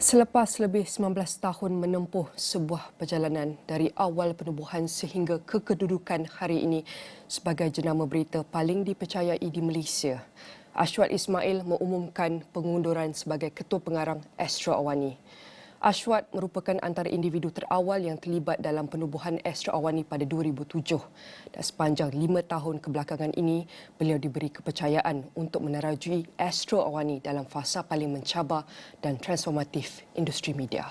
Selepas lebih 19 tahun menempuh sebuah perjalanan dari awal penubuhan sehingga ke kedudukan hari ini sebagai jenama berita paling dipercayai di Malaysia, Ashwath Ismail mengumumkan pengunduran sebagai Ketua Pengarang Astro Awani. Ashwath merupakan antara individu terawal yang terlibat dalam penubuhan Astro Awani pada 2007 dan sepanjang 5 tahun kebelakangan ini beliau diberi kepercayaan untuk menerajui Astro Awani dalam fasa paling mencabar dan transformatif industri media.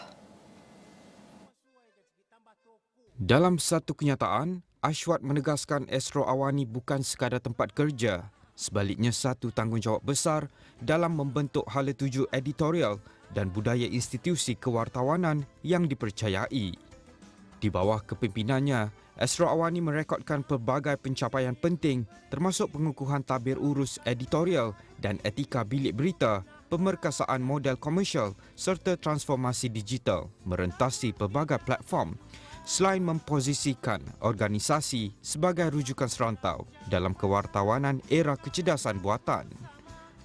Dalam satu kenyataan, Ashwath menegaskan Astro Awani bukan sekadar tempat kerja, sebaliknya satu tanggungjawab besar dalam membentuk hala tuju editorial dan budaya institusi kewartawanan yang dipercayai. Di bawah kepimpinannya, Astro Awani merekodkan pelbagai pencapaian penting termasuk pengukuhan tabir urus editorial dan etika bilik berita, pemerkasaan model komersial serta transformasi digital merentasi pelbagai platform, selain memposisikan organisasi sebagai rujukan serantau dalam kewartawanan era kecerdasan buatan.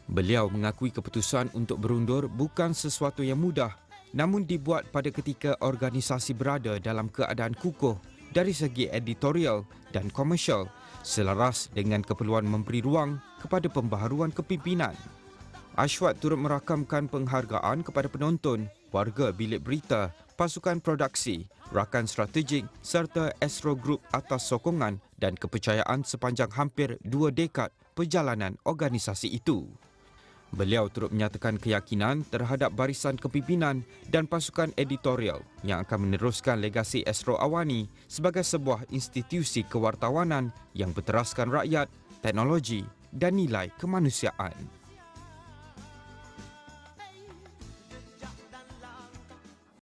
Beliau mengakui keputusan untuk berundur bukan sesuatu yang mudah, namun dibuat pada ketika organisasi berada dalam keadaan kukuh dari segi editorial dan komersial, selaras dengan keperluan memberi ruang kepada pembaharuan kepimpinan. Ashwath turut merakamkan penghargaan kepada penonton, warga bilik berita, pasukan produksi, rakan strategik serta Astro Group atas sokongan dan kepercayaan sepanjang hampir 2 dekad perjalanan organisasi itu. Beliau turut menyatakan keyakinan terhadap barisan kepimpinan dan pasukan editorial yang akan meneruskan legasi Astro Awani sebagai sebuah institusi kewartawanan yang berteraskan rakyat, teknologi dan nilai kemanusiaan.